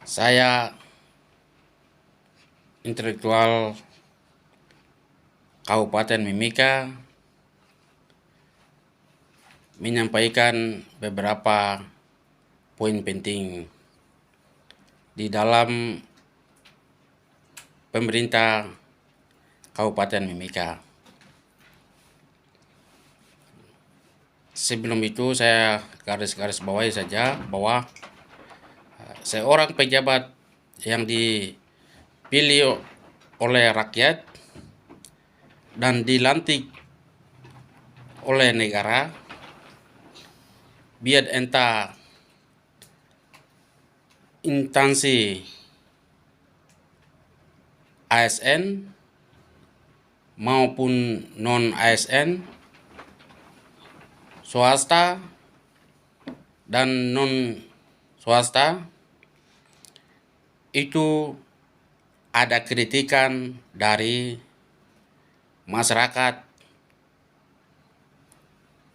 Saya intelektual Kabupaten Mimika menyampaikan beberapa poin penting di dalam pemerintah Kabupaten Mimika. Sebelum itu saya garis bawahi saja bahwa seorang pejabat yang dipilih oleh rakyat dan dilantik oleh negara, biar entah instansi ASN maupun non ASN, swasta dan non swasta, itu ada kritikan dari masyarakat,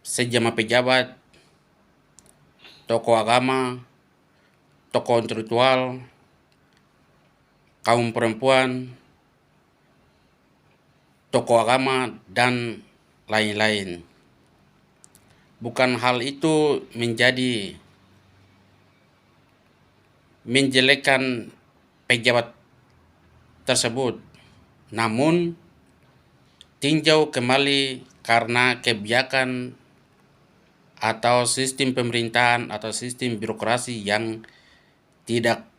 sejumlah pejabat, tokoh agama, tokoh intelektual, kaum perempuan, tokoh agama, dan lain-lain. Bukan hal itu menjelekkan pejabat tersebut, namun tinjau kembali karena kebijakan atau sistem pemerintahan atau sistem birokrasi yang tidak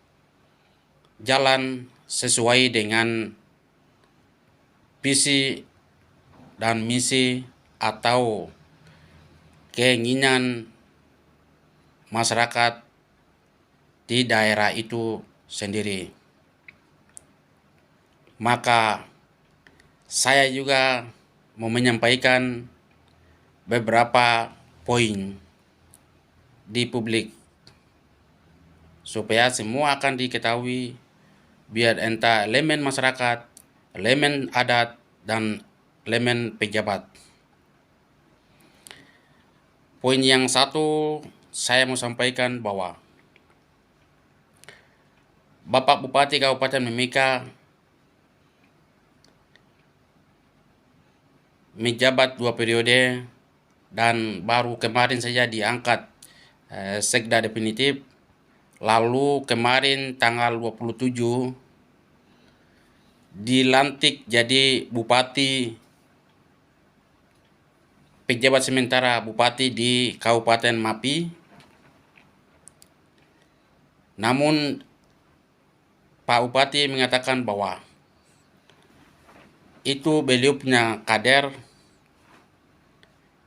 jalan sesuai dengan visi dan misi atau keinginan masyarakat di daerah itu sendiri. Maka saya juga mau menyampaikan beberapa poin di publik supaya semua akan diketahui, biar entah elemen masyarakat, elemen adat, dan elemen pejabat. Poin yang satu, saya mau sampaikan bahwa Bapak Bupati Kabupaten Mimika menjabat 2 periode dan baru kemarin saja diangkat sekda definitif. Lalu kemarin tanggal 27 dilantik jadi bupati, pejabat sementara bupati di Kabupaten Mapi. Namun Pak Bupati mengatakan bahwa itu beliau punya kader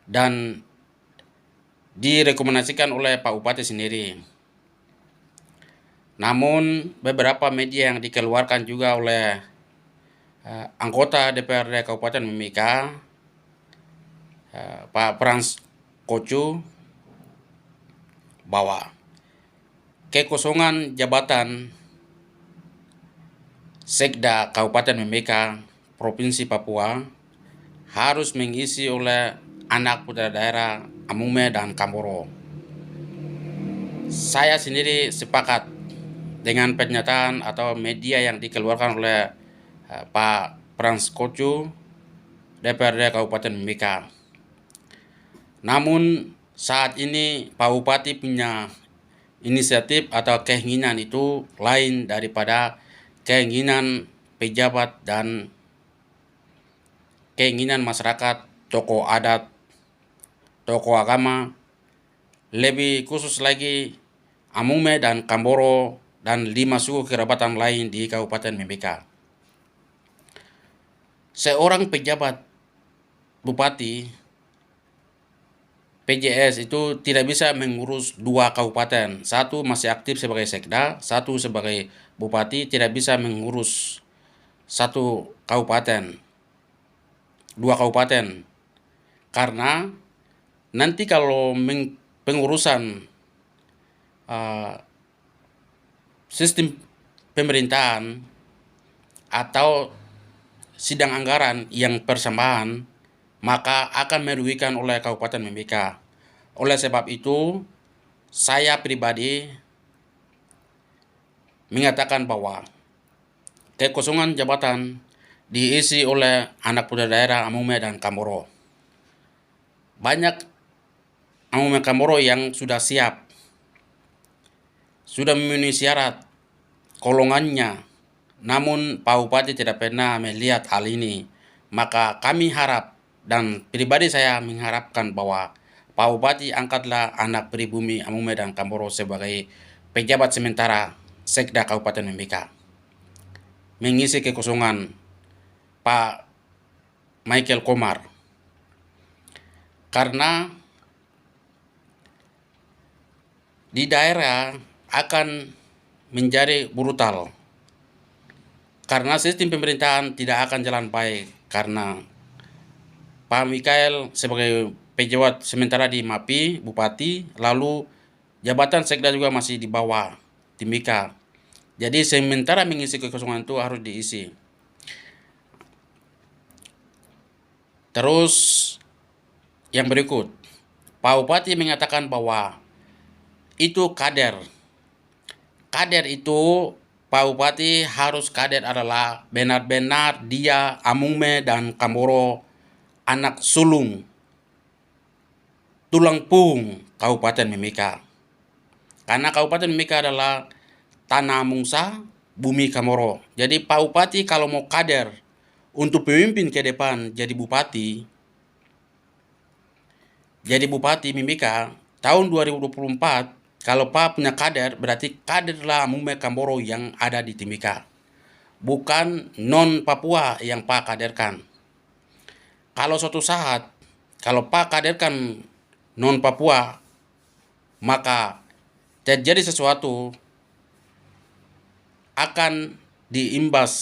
dan direkomendasikan oleh Pak Bupati sendiri. Namun beberapa media yang dikeluarkan juga oleh anggota DPRD Kabupaten Mimika, Pak Frans Kocu, bahwa kekosongan jabatan Sekda Kabupaten Mimika Provinsi Papua harus mengisi oleh anak putra daerah Amume dan Kamboro. Saya sendiri sepakat dengan pernyataan atau media yang dikeluarkan oleh Pak Frans Kocu, DPRD Kabupaten Mimika. Namun saat ini Pak Bupati punya inisiatif atau keinginan itu lain daripada keinginan pejabat dan keinginan masyarakat, tokoh adat, tokoh agama, lebih khusus lagi Amume dan Kamboro dan 5 suku kerabatan lain di Kabupaten Mimika. Seorang pejabat bupati PJS itu tidak bisa mengurus 2 kabupaten. Satu masih aktif sebagai sekda, satu sebagai bupati, tidak bisa mengurus 1 kabupaten, 2 kabupaten. Karena nanti kalau pengurusan sistem pemerintahan atau sidang anggaran yang persamaan, maka akan merugikan oleh Kabupaten Mimika. Oleh sebab itu, saya pribadi mengatakan bahwa kekosongan jabatan diisi oleh anak muda daerah Amungme dan Kamoro. Banyak Amungme Kamoro yang sudah siap, sudah memenuhi syarat golongannya, namun Pak Bupati tidak pernah melihat hal ini. Maka kami harap, dan pribadi saya mengharapkan bahwa Pak Bupati angkatlah anak pribumi Amungme dan Kamoro sebagai pejabat sementara Sekda Kabupaten Mimika, mengisi kekosongan Pak Michael Komar. Karena di daerah akan menjadi brutal, karena sistem pemerintahan tidak akan jalan baik, karena Pak Michael sebagai pejabat sementara di MAPI, Bupati, lalu jabatan Sekda juga masih di bawah Timika. Jadi sementara mengisi kekosongan itu harus diisi. Terus yang berikut, Pak Bupati mengatakan bahwa itu kader. Kader itu Pak Bupati harus kader adalah benar-benar dia Amungme dan Kamoro anak sulung, tulang punggung Kabupaten Mimika. Karena Kabupaten Mimika adalah tanah Mungsa, bumi Kamoro. Jadi Pak Bupati kalau mau kader untuk pemimpin ke depan jadi Bupati Mimika tahun 2024, kalau Pak punya kader, berarti kaderlah Amungme Kamoro yang ada di Timika, bukan non Papua yang Pak kaderkan. Kalau suatu saat, kalau Pak kaderkan non Papua, maka terjadi sesuatu akan diimbas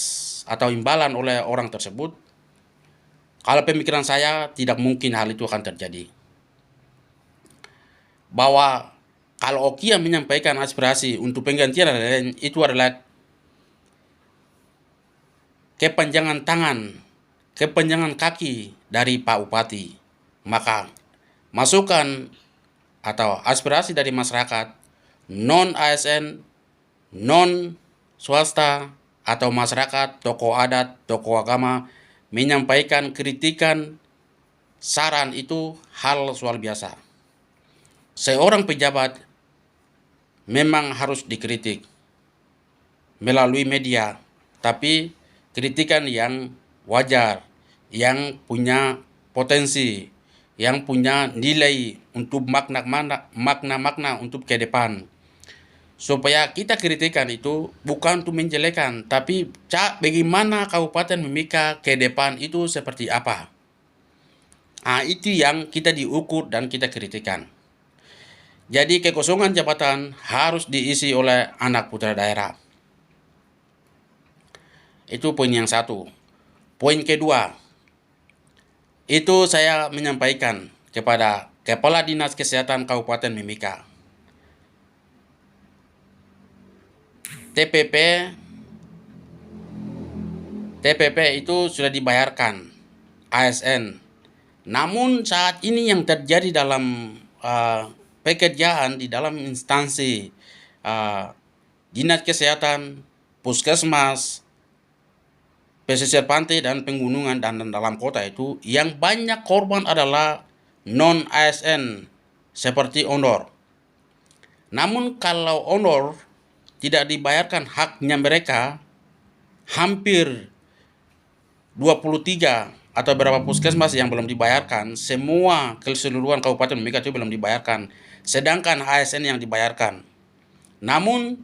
atau imbalan oleh orang tersebut. Kalau pemikiran saya, tidak mungkin hal itu akan terjadi. Bahwa kalau Okia menyampaikan aspirasi untuk penggantian lain, itu adalah kepanjangan tangan, kepanjangan kaki dari Pak Bupati. Maka masukan atau aspirasi dari masyarakat, non ASN, non swasta, atau masyarakat, tokoh adat, tokoh agama, menyampaikan kritikan, saran itu hal soal biasa. Seorang pejabat memang harus dikritik melalui media, tapi kritikan yang wajar, yang punya potensi, yang punya nilai untuk makna untuk ke depan. Supaya kita kritikan itu bukan untuk menjelekan, tapi bagaimana Kabupaten Mimika ke depan itu seperti apa. Itu yang kita diukur dan kita kritikan. Jadi kekosongan jabatan harus diisi oleh anak putra daerah. Itu poin yang satu. Poin kedua, itu saya menyampaikan kepada Kepala Dinas Kesehatan Kabupaten Mimika. TPP itu sudah dibayarkan ASN. Namun saat ini yang terjadi dalam pekerjaan di dalam instansi Dinas Kesehatan, Puskesmas, pesisir pantai dan pegunungan dan dalam kota itu, yang banyak korban adalah non ASN seperti honor. Namun kalau honor tidak dibayarkan haknya mereka, hampir 23 atau berapa puskesmas yang belum dibayarkan, semua keseluruhan Kabupaten Mimika itu belum dibayarkan, sedangkan ASN yang dibayarkan. Namun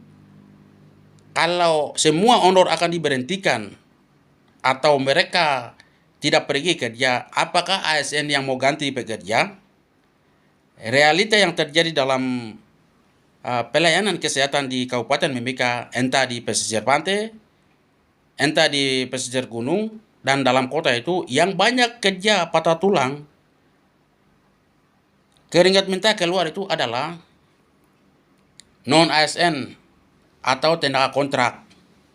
kalau semua honor akan diberhentikan atau mereka tidak pergi kerja, apakah ASN yang mau ganti pekerja? Realita yang terjadi dalam pelayanan kesehatan di Kabupaten Mimika, entah di pesisir pantai, entah di pesisir gunung, dan dalam kota itu, yang banyak kerja patah tulang, keringat mentah keluar itu adalah non ASN atau tenaga kontrak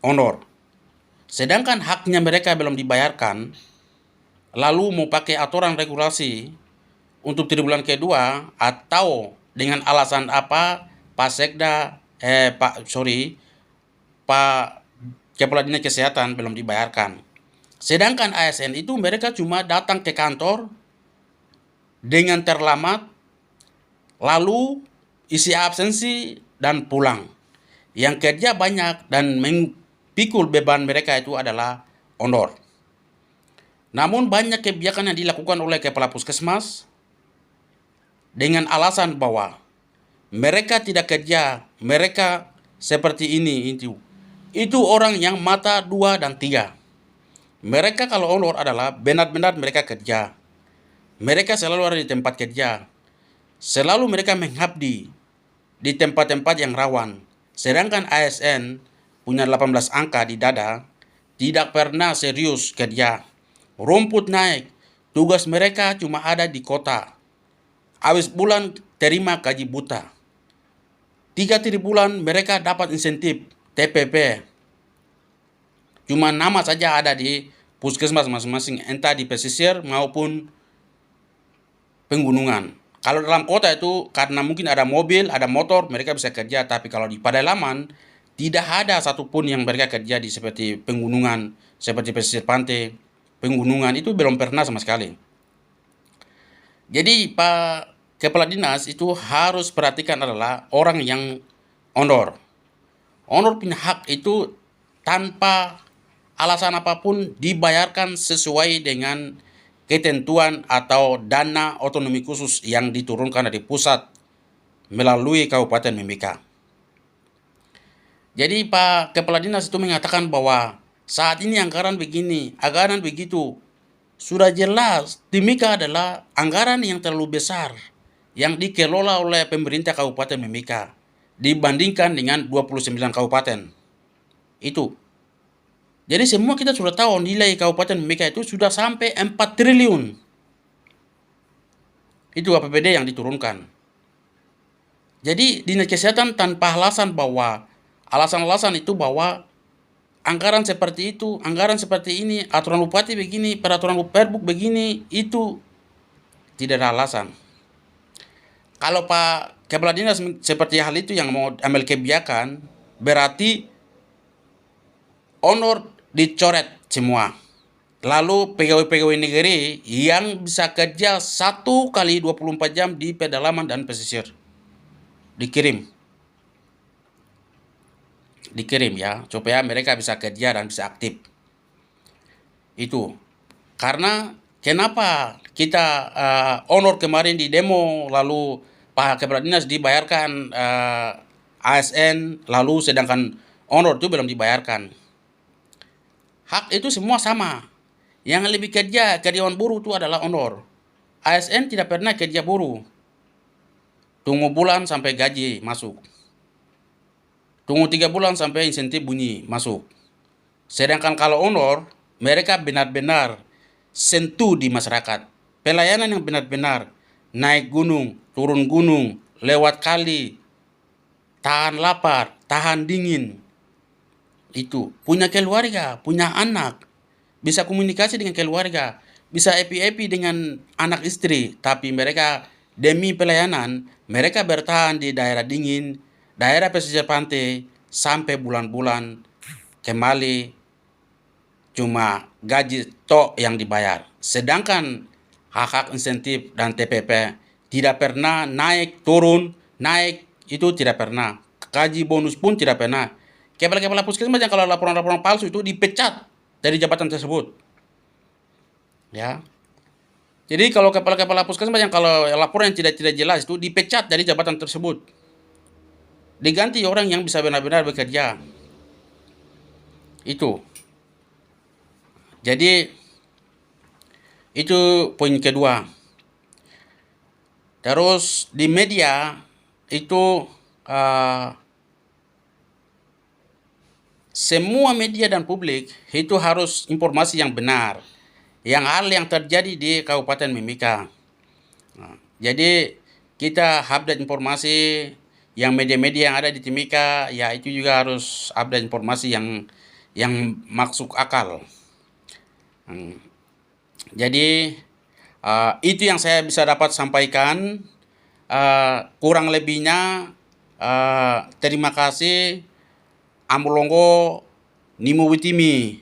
honor. Sedangkan haknya mereka belum dibayarkan, lalu mau pakai aturan regulasi untuk triwulan kedua, atau dengan alasan apa Pak Sekda, Pak Kepala Dinas Kesehatan belum dibayarkan. Sedangkan ASN itu mereka cuma datang ke kantor dengan terlambat, lalu isi absensi dan pulang. Yang kerja banyak dan memikul beban mereka itu adalah honor. Namun banyak kebijakan yang dilakukan oleh kepala puskesmas dengan alasan bahwa mereka tidak kerja, mereka seperti ini itu. Itu orang yang mata 2 dan 3. Mereka kalau honor adalah benar-benar mereka kerja. Mereka selalu ada di tempat kerja. Selalu mereka mengabdi di tempat-tempat yang rawan. Sedangkan ASN punya 18 angka di dada, tidak pernah serius kerja. Rumput naik, tugas mereka cuma ada di kota. Habis bulan terima gaji buta. 3 bulan mereka dapat insentif TPP. Cuma nama saja ada di puskesmas masing-masing, entah di pesisir maupun penggunungan. Kalau dalam kota itu karena mungkin ada mobil, ada motor, mereka bisa kerja. Tapi kalau di pedalaman, tidak ada satupun yang mereka kerja di seperti penggunungan, seperti pesisir pantai, penggunungan itu belum pernah sama sekali. Jadi Pak Kepala Dinas itu harus perhatikan adalah orang yang honor. Honor punya hak itu tanpa alasan apapun dibayarkan sesuai dengan ketentuan atau dana otonomi khusus yang diturunkan dari pusat melalui Kabupaten Mimika. Jadi Pak Kepala Dinas itu mengatakan bahwa saat ini anggaran begini, anggaran begitu. Sudah jelas Mimika adalah anggaran yang terlalu besar yang dikelola oleh pemerintah Kabupaten Mimika dibandingkan dengan 29 kabupaten. Itu. Jadi semua kita sudah tahu nilai Kabupaten Mimika itu sudah sampai 4 triliun. Itu APBD yang diturunkan. Jadi Dinas Kesehatan tanpa alasan bahwa alasan-alasan itu bahwa anggaran seperti itu, anggaran seperti ini, aturan bupati begini, peraturan perbuk begini, itu tidak ada alasan. Kalau Pak Kepala Dinas seperti hal itu yang mau ambil kebijakan, berarti honor dicoret semua. Lalu pegawai-pegawai negeri yang bisa kerja 1 kali 24 jam di pedalaman dan pesisir dikirim ya, supaya mereka bisa kerja dan bisa aktif. Itu karena kenapa kita honor kemarin di demo, lalu Pak Kepala Dinas dibayarkan ASN, lalu sedangkan honor itu belum dibayarkan. Hak itu semua sama. Yang lebih kerja karyawan buruh itu adalah honor. ASN tidak pernah kerja buruh. Tunggu bulan sampai gaji masuk. Tunggu 3 bulan sampai insentif bunyi masuk. Sedangkan kalau honor, mereka benar-benar sentuh di masyarakat. Pelayanan yang benar-benar naik gunung, turun gunung, lewat kali, tahan lapar, tahan dingin. Itu punya keluarga, punya anak, bisa komunikasi dengan keluarga, bisa happy dengan anak istri. Tapi mereka demi pelayanan, mereka bertahan di daerah dingin, daerah pesisir pantai sampai bulan-bulan, kembali cuma gaji tok yang dibayar. Sedangkan hak-hak insentif dan TPP tidak pernah naik turun, naik itu tidak pernah. Gaji bonus pun tidak pernah. Kepala-kepala puskesmas yang kalau laporan-laporan palsu itu dipecat dari jabatan tersebut. Ya. Jadi kalau kepala-kepala puskesmas yang kalau laporan yang tidak jelas itu dipecat dari jabatan tersebut. Diganti orang yang bisa benar-benar bekerja. Itu. Jadi itu poin kedua. Terus di media itu semua media dan publik itu harus informasi yang benar, yang hal yang terjadi di Kabupaten Mimika. Nah, jadi kita update informasi yang media-media yang ada di Timika, ya itu juga harus update informasi yang masuk akal. Jadi itu yang saya bisa dapat sampaikan. Kurang lebihnya terima kasih. Ambolongo Nimu Witimi